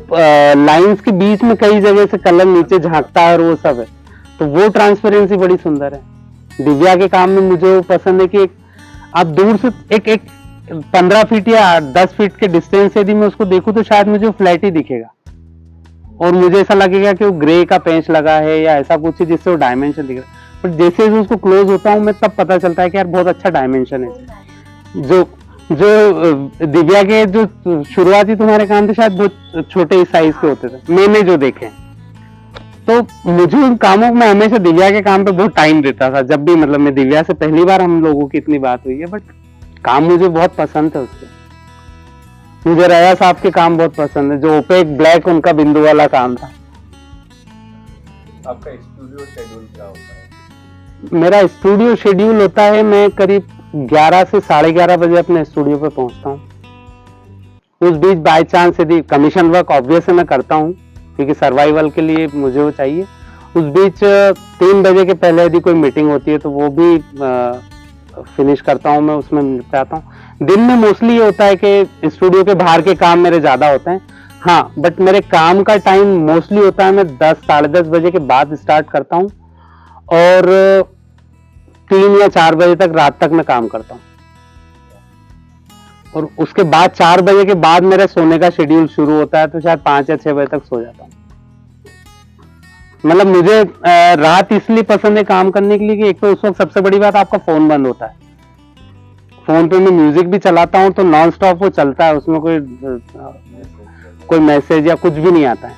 लाइंस के बीच में कई जगह से कलर नीचे झांकता है और वो सब है, तो वो ट्रांसपेरेंसी बड़ी सुंदर है। दिव्या के काम में मुझे वो पसंद है कि आप दूर से एक 15 फीट या 10 फीट के डिस्टेंस से यदि मैं उसको देखूं तो शायद मुझे फ्लैट ही दिखेगा और मुझे ऐसा लगेगा कि वो ग्रे का पेंच लगा है या ऐसा कुछ है जिससे वो डायमेंशन दिख रहा है। बट जैसे उसको क्लोज होता हूं मैं तब पता चलता है कि यार बहुत अच्छा डायमेंशन है। जो दिव्या के जो शुरुआती तुम्हारे काम थे शायद बहुत छोटे साइज के होते थे मैंने जो देखे, तो मुझे उन कामों में हमेशा दिव्या के काम पे बहुत टाइम देता था। जब भी मतलब मैं दिव्या से पहली बार हम लोगों की इतनी बात हुई है, बट काम मुझे बहुत पसंद है उसके। मुझे रया साहब के काम बहुत पसंद है, जो ओपेक ब्लैक उनका बिंदु वाला काम था। आपका स्टूडियो शेड्यूल क्या होता है? मेरा स्टूडियो शेड्यूल होता है, मैं करीब 11 से 11:30 बजे अपने स्टूडियो पे पहुंचता हूँ। उस बीच बाय चांस यदि कमीशन वर्क ऑब्वियस मैं करता हूँ क्योंकि सर्वाइवल के लिए मुझे वो चाहिए। उस बीच 3 बजे के पहले यदि कोई मीटिंग होती है तो वो भी फिनिश करता हूँ, मैं उसमें निपटाता हूँ। दिन में मोस्टली ये होता है कि स्टूडियो के बाहर के काम मेरे ज्यादा होते हैं, हाँ, बट मेरे काम का टाइम मोस्टली होता है मैं 10 साढ़े 10 बजे के बाद स्टार्ट करता हूँ और 3 या 4 बजे तक रात तक मैं काम करता हूँ और उसके बाद 4 बजे के बाद मेरा सोने का शेड्यूल शुरू होता है, तो शायद 5 या 6 बजे तक सो जाता हूँ। मतलब मुझे रात इसलिए पसंद है काम करने के लिए कि एक तो उस वक्त सबसे बड़ी बात आपका फोन बंद होता है। फोन पे मैं म्यूजिक भी चलाता हूँ तो नॉन स्टॉप वो चलता है, उसमें कोई मैसेज या कुछ भी नहीं आता है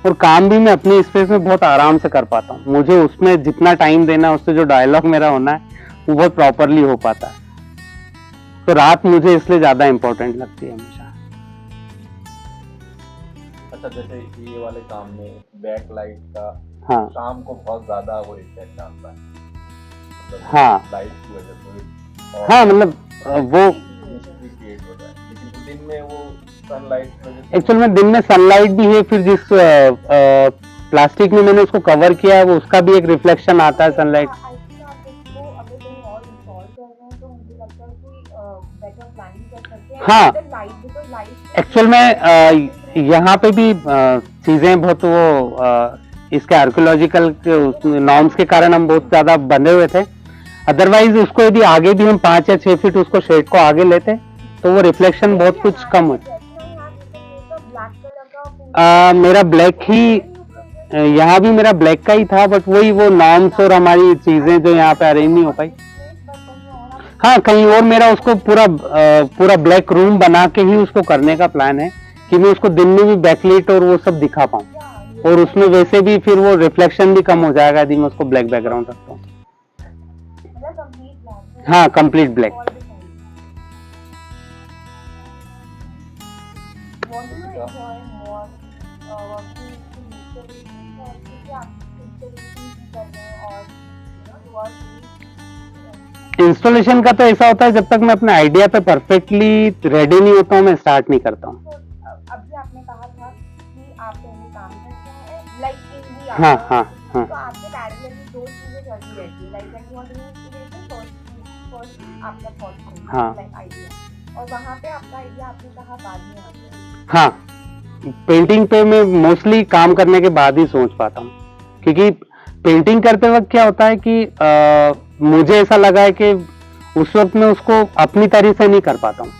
और काम भी मैं अपनी स्पेस में बहुत आराम से कर पाता हूँ। मुझे उसमें जितना टाइम देना है उससे जो डायलॉग मेरा होना है वो बहुत प्रॉपरली हो पाता है। तो रात मुझे इसलिए ज्यादा इंपॉर्टेंट लगती है हमेशा। अच्छा, जैसे ये वाले काम में बैक लाइट का हाँ, शाम को बहुत ज्यादा वो इफेक्ट आता है, मतलब हाँ, लाइट की वजह से, और हाँ, मतलब वो मिस्ट्री क्रिएट होता है। लेकिन दिन में वो सनलाइट की वजह से एक्चुअल में दिन में सनलाइट भी है, फिर जिस प्लास्टिक में मैंने उसको कवर किया है वो उसका भी एक रिफ्लेक्शन आता है सनलाइट। हाँ, एक्चुअल में यहाँ पे भी चीजें बहुत वो इसके आर्कियोलॉजिकल नॉर्म्स के कारण हम बहुत ज्यादा बंधे हुए थे। अदरवाइज उसको यदि आगे भी हम 5 या 6 फीट उसको शेड को आगे लेते तो वो रिफ्लेक्शन बहुत कुछ कम होता। मेरा ब्लैक ही, यहाँ भी मेरा ब्लैक का ही था, बट वही वो नॉर्म्स और हमारी चीजें जो यहाँ पे अरेंज नहीं हो पाई। हाँ, कहीं और मेरा उसको पूरा ब्लैक रूम बना के ही उसको करने का प्लान है कि मैं उसको दिन में भी बैकलाइट और वो सब दिखा पाऊँ और उसमें वैसे भी फिर वो रिफ्लेक्शन भी कम हो जाएगा यदि मैं उसको ब्लैक बैकग्राउंड रखता हूँ। हाँ, कंप्लीट ब्लैक। इंस्टॉलेशन का तो ऐसा होता है जब तक मैं अपने आइडिया पे परफेक्टली रेडी नहीं होता हूँ मैं स्टार्ट नहीं करता हूँ। तो अभी आपने कहा था कि आप पहले काम करते हैं लाइक इन दी हाँ हाँ हाँ। तो आपके पैरेलली दो चीजें चलती रहती है like when you are doing installation first आपका थॉट हाँ। लाइक आइडिया और वहाँ पे आपका आइडिया आपने कहा बाद में आता है। हाँ, पेंटिंग पे मैं मोस्टली काम करने के बाद ही सोच पाता हूँ, क्योंकि पेंटिंग करते वक्त क्या होता है कि मुझे ऐसा लगा है कि उस वक्त मैं उसको अपनी तरह से नहीं कर पाता हूँ।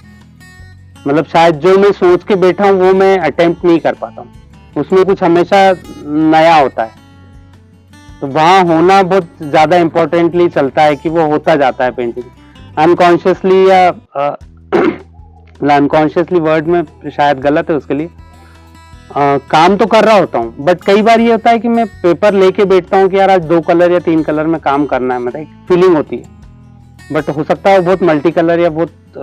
मतलब शायद जो मैं सोच के बैठा हूँ वो मैं अटेम्प्ट नहीं कर पाता हूँ, उसमें कुछ हमेशा नया होता है। तो वहाँ होना बहुत ज्यादा इम्पोर्टेंटली चलता है कि वो होता जाता है पेंटिंग अनकॉन्शियसली या अनकॉन्शियसली वर्ड में शायद गलत है उसके लिए। काम तो कर रहा होता हूँ बट कई बार ये होता है कि मैं पेपर लेके बैठता हूँ कि यार आज 2 कलर या 3 कलर में काम करना है, मतलब एक फीलिंग होती है। बट हो सकता है बहुत मल्टी कलर या बहुत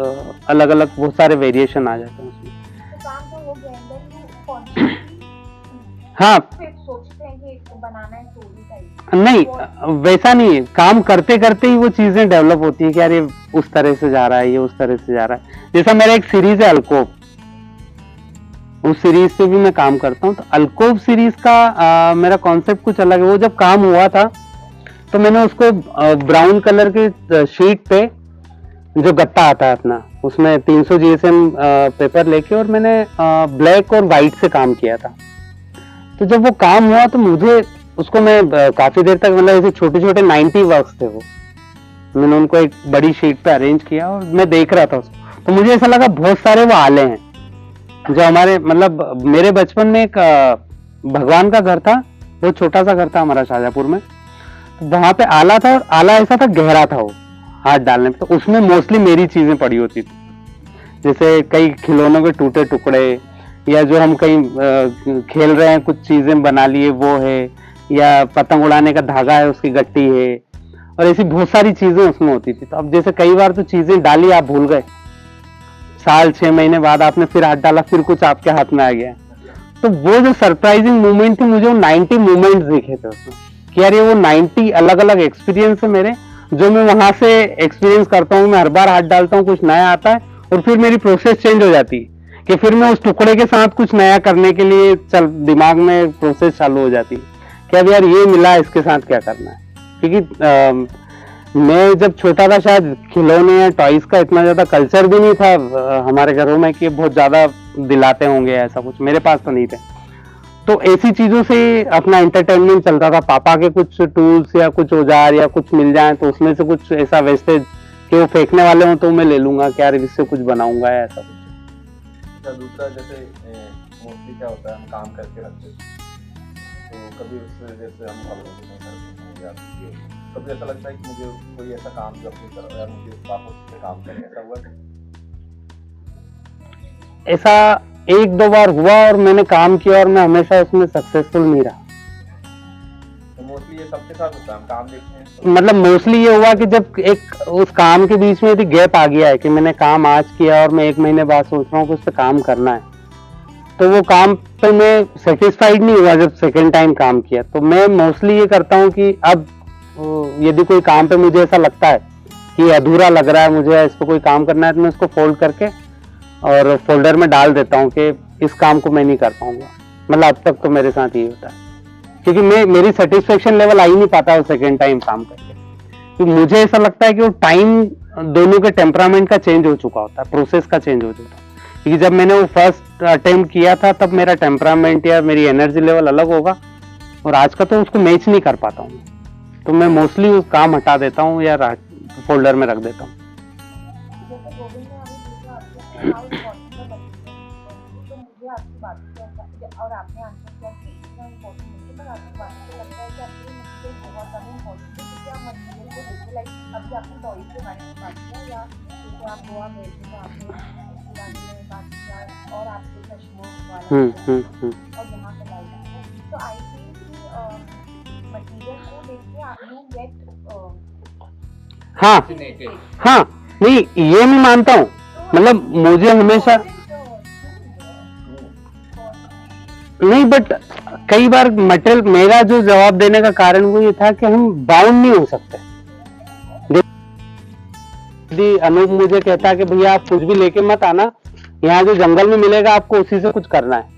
अलग अलग बहुत सारे वेरिएशन आ जाते हैं उसमें। तो काम तो हो गया एंड कॉन्शियसली हाँ फिर सोचते हैं कि इसको बनाना है स्टोरी टाइप। नहीं वैसा नहीं है, काम करते करते ही वो चीजें डेवलप होती है कि यार ये उस तरह से जा रहा है, ये उस तरह से जा रहा है। जैसा मेरा एक सीरीज है अल्कोव, उस सीरीज पे भी मैं काम करता हूँ। तो अल्कोव सीरीज का मेरा कॉन्सेप्ट कुछ अलग है। वो जब काम हुआ था तो मैंने उसको ब्राउन कलर के शीट पे जो गत्ता आता है अपना उसमें 300 GSM पेपर लेके और मैंने ब्लैक और व्हाइट से काम किया था। तो जब वो काम हुआ तो मुझे उसको मैं काफी देर तक मतलब ऐसे छोटे छोटे 90 वर्क्स थे वो, मैंने उनको एक बड़ी शीट पे अरेंज किया और मैं देख रहा था उसको। तो मुझे ऐसा लगा बहुत सारे वो आले हैं जो हमारे मतलब मेरे बचपन में एक भगवान का घर था, वो छोटा सा घर था हमारा शाहजहांपुर में। तो वहां पे आला था और आला ऐसा था गहरा था वो हाथ डालने पे, तो उसमें मोस्टली मेरी चीजें पड़ी होती थी। जैसे कई खिलौनों के टूटे टुकड़े या जो हम कहीं खेल रहे हैं कुछ चीजें बना लिए वो है, या पतंग उड़ाने का धागा है उसकी गट्टी है, और ऐसी बहुत सारी चीजें उसमें होती थी। तो अब जैसे कई बार तो चीजें डाली आप भूल गए, साल 6 महीने बाद आपने फिर हाथ डाला फिर कुछ आपके हाथ में आ गया। तो वो जो सरप्राइजिंग मोमेंट थी, मुझे वो 90 मोमेंट्स दिखे थे उसमें कि यार ये वो 90 अलग अलग एक्सपीरियंस है मेरे, जो मैं वहां से एक्सपीरियंस करता हूँ। मैं हर बार हाथ डालता हूँ, कुछ नया आता है और फिर मेरी प्रोसेस चेंज हो जाती है कि फिर मैं उस टुकड़े के साथ कुछ नया करने के लिए दिमाग में प्रोसेस चालू हो जाती है कि अब यार ये मिला, इसके साथ क्या करना है। क्योंकि मैं जब छोटा था शायद खिलौने या टॉयज का इतना ज्यादा कल्चर भी नहीं था हमारे घरों में कि बहुत ज्यादा दिलाते होंगे, ऐसा कुछ मेरे पास तो नहीं थे। तो ऐसी चीजों से अपना एंटरटेनमेंट चलता था। पापा के कुछ टूल्स या कुछ औजार या कुछ मिल जाए तो उसमें से कुछ ऐसा वेस्टेज कि वो फेंकने वाले हो तो मैं ले लूंगा कि यार इससे कुछ बनाऊंगा या ऐसा कुछ। दूसरा जैसे मोस्टली क्या होता है हम काम करके रखते हैं तो कभी उससे जैसे हम करते हैं या कभी ऐसा लगता है कि मुझे कोई ऐसा काम जो अपनी तरफ या मुझे वापस से काम करें, ऐसा हुआ? ऐसा 1-2 बार हुआ और मैंने काम किया और मैं हमेशा उसमें सक्सेसफुल नहीं रहा। तो मोस्टली ये सबके साथ होता है, हम काम देखते हैं तो... मतलब मोस्टली ये हुआ कि जब एक उस काम के बीच में यदि गैप आ गया है कि मैंने काम आज किया और मैं 1 महीने बाद सोच रहा हूँ कि उस पर काम करना है, तो वो काम पे मैं सेटिस्फाइड नहीं हुआ जब सेकेंड टाइम काम किया। तो मैं मोस्टली ये करता हूँ कि अब यदि कोई काम पे मुझे ऐसा लगता है कि अधूरा लग रहा है, मुझे इस पर कोई काम करना है, तो मैं उसको फोल्ड करके और फोल्डर में डाल देता हूँ कि इस काम को मैं नहीं कर पाऊंगा। मतलब अब तक तो मेरे साथ यही होता है, क्योंकि मेरी सेटिस्फेक्शन लेवल आ ही नहीं पाता वो सेकेंड टाइम काम करके। क्योंकि मुझे ऐसा लगता है कि वो टाइम दोनों के टेम्परामेंट का चेंज हो चुका होता है, प्रोसेस का चेंज हो चुका है। क्योंकि जब मैंने वो फर्स्ट अटेम्प्ट किया था तब मेरा टेम्परामेंट या मेरी एनर्जी लेवल अलग होगा, और आज का तो उसको मैच नहीं कर पाता हूँ। तो मैं मोस्टली उस काम हटा देता हूँ या फोल्डर में रख देता हूँ। जैसे गोविंद ने अभी पूछा आपसे हाउ इम्पोर्टेंट है बच्चे, तो मुझे आपकी बात से और आपने आंसर किया कि इतना इम्पोर्टेंट नहीं है, पर आपकी बात से लगता है कि आपके लिए मटेरियल बहुत ज़्यादा इम्पोर्टेंट है। क्योंकि आप मटेरियल को देखिए, लाइक अभी आपने टॉयज के बारे में बात किया या जैसे आप गोवा गए थे तो आपने पुराने में बात किया और आपके चश्मों वाला और यहाँ पे लाइट, तो आई थिंक कि मटेरियल को देख के यू गेट हाँ नहीं ये मैं मानता हूँ। मतलब मुझे हमेशा नहीं, बट कई बार मटेरियल, मेरा जो जवाब देने का कारण वो ये था कि हम बाउंड नहीं हो सकते। यदि अनूप मुझे कहता कि भैया आप कुछ भी लेके मत आना, यहाँ जो जंगल में मिलेगा आपको उसी से कुछ करना है,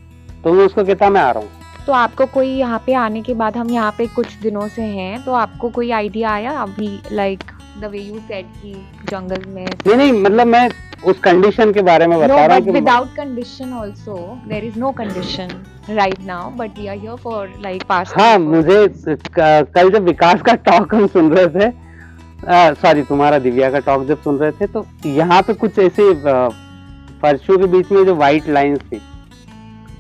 तो मैं उसको कहता मैं आ रहा हूँ। तो आपको कोई यहाँ पे आने के बाद, हम यहाँ पे कुछ दिनों से हैं, तो आपको कोई आइडिया आया अभी, like the way you said कि जंगल में? नहीं, मतलब मैं उस कंडीशन के बारे में बता रहा हूँ कि without condition also, there is no condition right now, but we are here for like past. हाँ, मुझे कल जब विकास का टॉक हम सुन रहे थे, सॉरी तुम्हारा दिव्या का टॉक जब सुन रहे थे, तो यहाँ पे कुछ ऐसे फर्शों के बीच में जो व्हाइट लाइंस थी,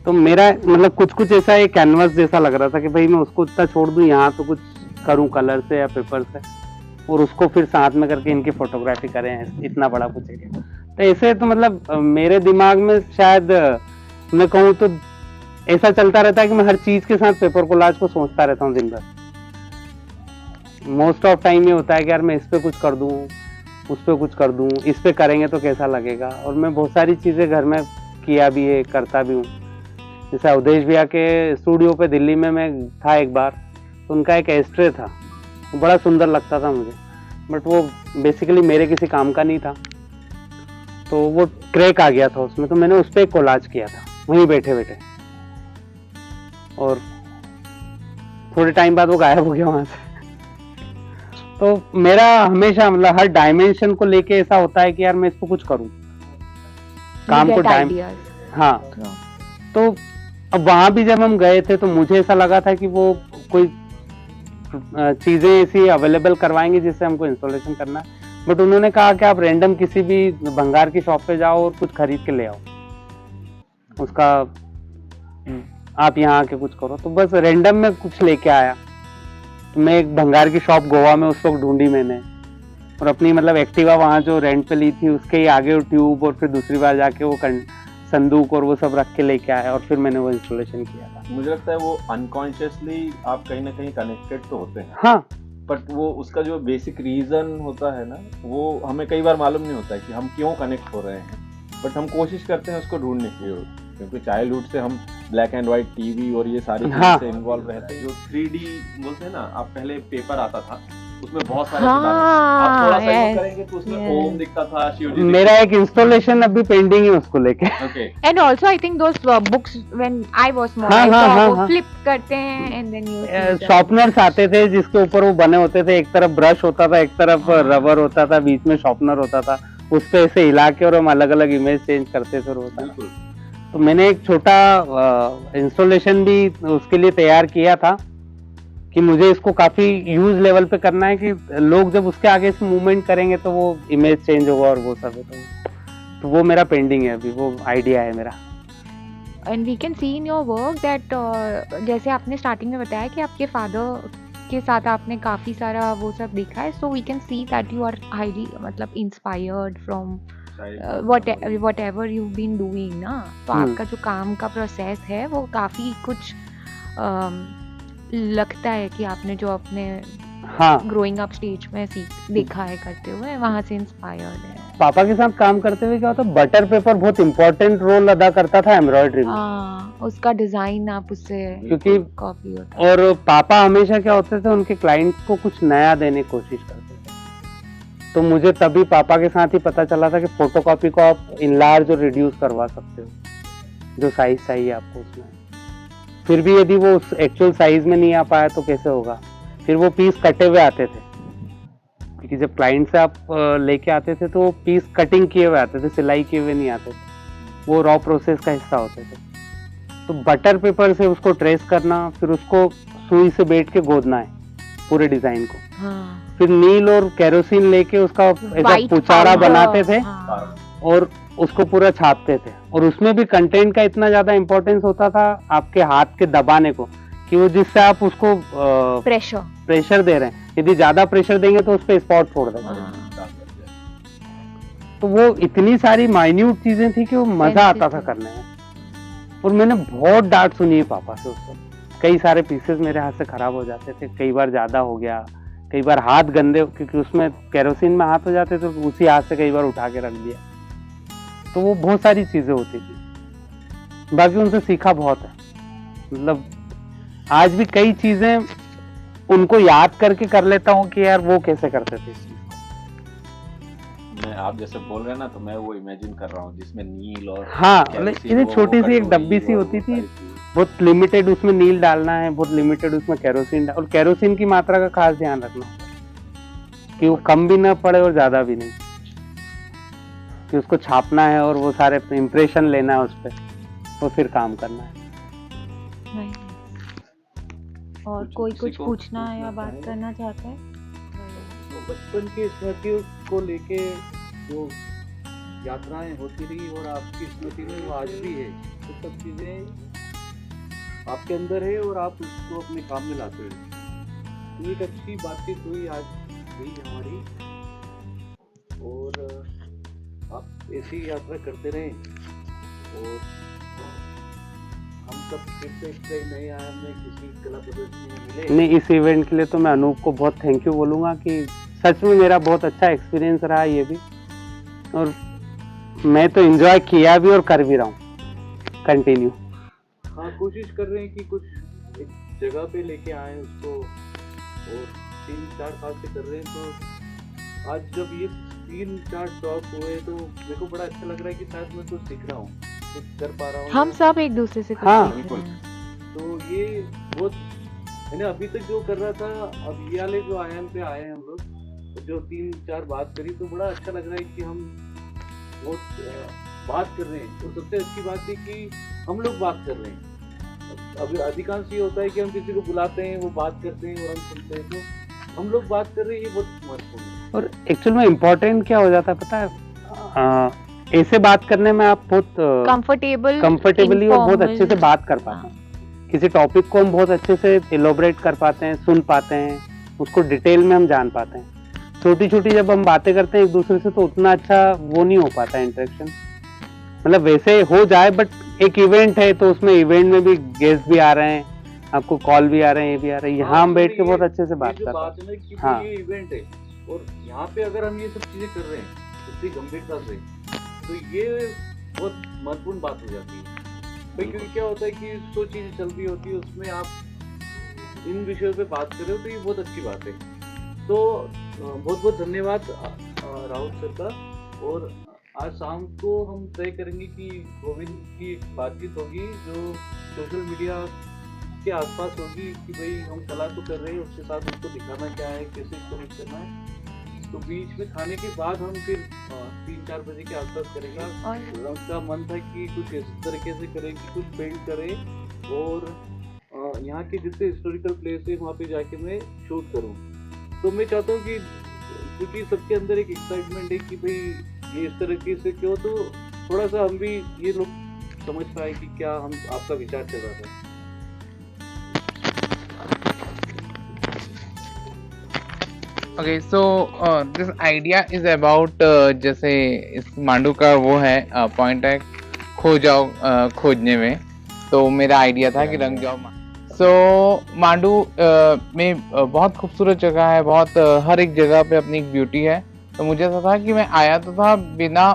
तो मेरा मतलब कुछ ऐसा एक कैनवस जैसा लग रहा था कि भाई मैं उसको इतना छोड़ दूं, यहाँ तो कुछ करूं कलर से या पेपर से, और उसको फिर साथ में करके इनकी फोटोग्राफी करें, इतना बड़ा कुछ एरिया। तो ऐसे तो मतलब मेरे दिमाग में शायद मैं कहूँ तो ऐसा चलता रहता है कि मैं हर चीज के साथ पेपर कोलाज को सोचता रहता हूँ दिन भर। मोस्ट ऑफ टाइम ये होता है कि यार मैं इस पे कुछ कर दूं, उस पे कुछ कर दूं, इस पे करेंगे तो कैसा लगेगा। और मैं बहुत सारी चीजें घर में किया भी है, करता भी हूँ। जैसे अवधेश भैया के स्टूडियो पे दिल्ली में मैं था एक बार, तो उनका एक एस्ट्रे था, वो बड़ा सुंदर लगता था मुझे, बट वो बेसिकली मेरे किसी काम का नहीं था, तो वो क्रैक आ गया था उसमें, तो मैंने उस पर एक कोलाज किया था वहीं बैठे बैठे, और थोड़े टाइम बाद वो गायब हो गया वहां से। तो मेरा हमेशा मतलब हर डायमेंशन को लेके ऐसा होता है कि यार मैं इसको कुछ करूं, काम को टाइम। हाँ, तो अब वहां भी जब हम गए थे तो मुझे ऐसा लगा था कि वो कोई चीजें ऐसी अवेलेबल करवाएंगे जिससे हमको इंस्टॉलेशन करना है, बट उन्होंने कहा कि आप रैंडम किसी भी भंगार की शॉप पे जाओ और कुछ खरीद के ले आओ, उसका आप यहाँ आके कुछ करो। तो बस रैंडम में कुछ लेके आया। तो मैं एक भंगार की शॉप गोवा में उस वक्त ढूंढी मैंने, और अपनी मतलब एक्टिवा वहाँ जो रेंट पे ली थी उसके ही आगे ट्यूब, और फिर दूसरी बार जाके वो संदूक और वो सब रख के लेके आया, और फिर मैंने वो इंस्टॉलेशन किया था। मुझे लगता है वो अनकॉन्शियसली आप कहीं ना कहीं कनेक्टेड तो होते हैं। हाँ, बट वो उसका जो बेसिक रीजन होता है ना, वो हमें कई बार मालूम नहीं होता है कि हम क्यों कनेक्ट हो रहे हैं, बट हम कोशिश करते हैं उसको ढूंढने की, क्योंकि चाइल्डहुड से हम ब्लैक एंड व्हाइट टीवी और ये सारी चीजें से इन्वॉल्व रहते हैं। जो 3D बोलते हैं ना, आप पहले पेपर आता था उसमें बहुत सारे आप थोड़ा सा यूज करेंगे तो उसमें ओम दिखता था, शिव जी। मेरा एक इंस्टॉलेशन अभी पेंडिंग है उसको लेके। Okay, and also I think those books when I was small, वो फ्लिप करते हैं एंड देन यू शॉर्पनर्स आते थे जिसके ऊपर वो बने होते थे, एक तरफ ब्रश होता था, एक तरफ रबर होता था, बीच में शॉर्पनर होता था, उस पे ऐसे हिला के और हम अलग अलग इमेज चेंज करते थे। बिल्कुल। तो मैंने एक छोटा इंस्टॉलेशन भी उसके लिए तैयार किया था कि मुझे इसको काफी यूज लेवल पे करना है, कि लोग जब उसके आगे से मूवमेंट करेंगे तो वो इमेज चेंज होगा और वो सब है। तो वो मेरा पेंडिंग है अभी, वो आइडिया है मेरा। And we can see in your work that जैसे आपने स्टार्टिंग में बताया कि आपके फादर के साथ आपने काफी सारा वो सब देखा है, so we can see that you are highly मतलब inspired from whatever you've been doing ना। तो आपका जो काम का प्रोसेस है वो काफी कुछ लगता है कि आपने जो अपने ग्रोइंग अप स्टेज में देखा है करते हुए, वहां से इंस्पायर्ड है। पापा के साथ काम करते हुए क्या होता, बटर पेपर बहुत इंपॉर्टेंट रोल अदा करता था एम्ब्रॉयडरी में। उसका डिजाइन आप उससे क्योंकि कॉपी होता। और पापा हमेशा क्या होते थे, उनके क्लाइंट्स को कुछ नया देने की कोशिश करते थे। तो मुझे तभी पापा के साथ ही पता चला था कि फोटोकॉपी को आप इनलार्ज और रिड्यूस करवा सकते हो, जो साइज चाहिए आपको उसमें। फिर भी यदि वो उस एक्चुअल साइज में नहीं आ पाया तो कैसे होगा, फिर वो पीस कटे हुए आते थे, क्योंकि जब क्लाइंट से आप लेके आते थे तो वो पीस कटिंग किए हुए आते थे, सिलाई किए हुए नहीं आते थे, वो रॉ प्रोसेस का हिस्सा होते थे। तो बटर पेपर से उसको ट्रेस करना, फिर उसको सुई से बैठ के गोदना है पूरे डिजाइन को। फिर नील और केरोसिन लेके उसका ऐसा पुचारा बनाते थे और उसको पूरा छापते थे। और उसमें भी कंटेंट का इतना ज्यादा इंपॉर्टेंस होता था आपके हाथ के दबाने को, कि वो जिससे आप उसको प्रेशर दे रहे हैं, यदि ज्यादा प्रेशर देंगे तो उस पर स्पॉट छोड़ देंगे। तो वो इतनी सारी माइन्यूट चीजें थी कि वो मजा आता था करने में। और मैंने बहुत डांट सुनी है पापा से उससे। कई सारे पीसेस मेरे हाथ से खराब हो जाते थे, कई बार ज्यादा हो गया, कई बार हाथ गंदे, क्योंकि उसमें केरोसिन में हाथ हो जाते तो उसी हाथ से कई बार उठा के रख दिया। तो वो बहुत सारी चीजें होती थी। बाकी उनसे सीखा बहुत है, मतलब आज भी कई चीजें उनको याद करके कर लेता हूँ कि यार वो कैसे करते थे इस चीज मैं आप जैसे बोल रहे हैं ना, तो मैं वो इमेजिन कर रहा हूँ जिसमें नील और हाँ, केरोसिन, इतनी वो छोटी सी एक कटोरी डब्बी सी और होती वो थी, सारी चीज़ें। बहुत लिमिटेड उसमें नील डालना है, बहुत लिमिटेड उसमें केरोसिन और केरोसिन की मात्रा का खास ध्यान रखना कि वो कम भी ना पड़े और ज्यादा भी नहीं, कि उसको छापना है और वो सारे इम्प्रेशन लेना है उस पर, तो फिर काम करना है। और कुछ कोई किसी कुछ को पूछना या पूछना बात चाहेंगे? करना चाहता है? तो बचपन की स्मृतियों को लेके जो यात्राएं होती रही और आपकी स्मृति में वो आज भी है, तो सब चीजें आपके अंदर है और आप उसको अपने काम में लाते हो। तो एक अच्छी बातचीत हुई आज भी हमारी, और आप ऐसी यात्रा करते रहें और हम सब फिर से कई नए आयाम में किसी कला प्रदर्शनी में मिले। नहीं, इस इवेंट के लिए तो मैं अनूप को बहुत थैंक यू बोलूँगा कि सच में मेरा बहुत अच्छा एक्सपीरियंस रहा ये भी, और मैं तो एंजॉय किया भी और कर भी रहा हूँ कंटिन्यू। हाँ, कोशिश कर रहे हैं कि कुछ एक जगह पे लेके आए उसको, और 3-4 साल से कर रहे हैं। तो आज जब ये 3-4 टॉक हुए तो मेरे को बड़ा अच्छा लग रहा है कि शायद मैं कुछ सीख रहा हूँ, कुछ कर पा रहा हूँ। हम सब एक दूसरे से कुछ हाँ, सीख रहे हैं। तो ये बहुत है ना, अभी तक जो कर रहा था, अब ये वाले जो आयाम पे आए हैं हम लोग, जो 3-4 बात करी, तो बड़ा अच्छा लग रहा है कि हम बहुत बात कर रहे हैं। तो सबसे अच्छी बात है कि हम लोग बात कर रहे हैं। अब अधिकांश ये होता है कि हम किसी को बुलाते हैं, वो बात करते हैं और हम सुनते हैं, तो हम लोग बात कर रहे हैं, ये बहुत महत्वपूर्ण है। और एक्चुअल में इम्पोर्टेंट क्या हो जाता है पता है, ऐसे बात करने में आप बहुत कंफर्टेबली और बहुत अच्छे से बात कर पाते हैं। किसी टॉपिक को हम बहुत अच्छे से इलोबरेट कर पाते हैं, सुन पाते हैं, उसको डिटेल में हम जान पाते हैं। छोटी छोटी जब हम बातें करते हैं एक दूसरे से, तो उतना अच्छा वो नहीं हो पाता है इंटरेक्शन, मतलब वैसे हो जाए, बट एक इवेंट है तो उसमें इवेंट में भी गेस्ट भी आ रहे हैं, आपको कॉल भी आ रहे हैं, ये भी आ रहे हैं, यहाँ हम बैठ के बहुत अच्छे से बात ये जो कर बात पाते है ना कि हाँ। ये इवेंट है और यहाँ पे अगर हम ये सब चीजें कर रहे हैं इतनी गंभीरता से, तो ये बहुत महत्वपूर्ण बात हो जाती है भाई। क्योंकि क्या होता है कि 100 चीजें चल रही होती है, उसमें आप इन विषयों पे बात कर रहे हो, तो ये बहुत अच्छी बात है। तो बहुत बहुत धन्यवाद राहुल सर का। और आज शाम को हम तय करेंगे कि गोविंद की एक बातचीत होगी जो सोशल मीडिया के आसपास होगी, कि भाई हम कला तो कर रहे हैं, उसके साथ उसको दिखाना क्या है, कैसे कनेक्ट करना है। तो बीच में खाने के बाद हम फिर 3-4 बजे के आसपास करेंगे। और उसका मन था कि कुछ इस तरीके से करें कि कुछ पेंट करें और यहाँ के जितने हिस्टोरिकल प्लेस है वहाँ पे जाके मैं शूट करूँ। तो मैं चाहता हूँ कि क्योंकि सबके अंदर एक एक्साइटमेंट है कि भाई ये इस तरीके से क्यों, तो थोड़ा सा हम भी ये लोग समझ पाए कि क्या हम आपका विचार चल रहा था। Okay, so this idea is about जैसे इस मांडू का वो है पॉइंट है खो जाओ खोजने में, तो मेरा आइडिया था कि रंग जाओ। सो मांडू में बहुत खूबसूरत जगह है, बहुत हर एक जगह पे अपनी एक ब्यूटी है। तो मुझे ऐसा था कि मैं आया तो था बिना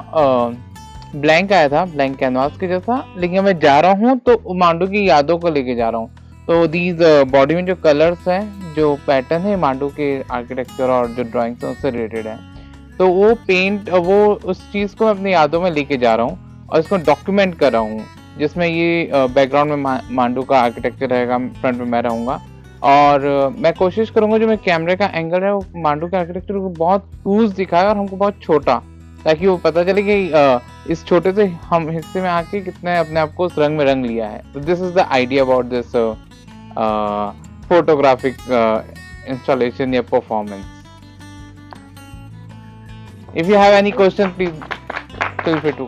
ब्लैंक आया था, ब्लैंक कैनवास के जैसा, लेकिन मैं जा रहा हूँ तो मांडू की यादों को लेके जा रहा हूँ। तो दीज बॉडी में जो कलर्स हैं, जो पैटर्न है मांडू के आर्किटेक्चर और जो ड्राइंग्स हैं उससे रिलेटेड है, तो वो पेंट वो उस चीज़ को मैं अपनी यादों में लेके जा रहा हूँ और इसको डॉक्यूमेंट कर रहा हूँ, जिसमें ये बैकग्राउंड में मांडू का आर्किटेक्चर रहेगा, फ्रंट में मैं रहूँगा। और मैं कोशिश करूँगा जो मैं कैमरे का एंगल है वो मांडू के आर्किटेक्चर को बहुत क्लोज दिखाए और हमको बहुत छोटा, ताकि वो पता चले कि इस छोटे से हम हिस्से में आके कितने अपने आप को उस रंग में रंग लिया है। तो this is the idea about this photographic installation या performance. If you have any question, please feel free to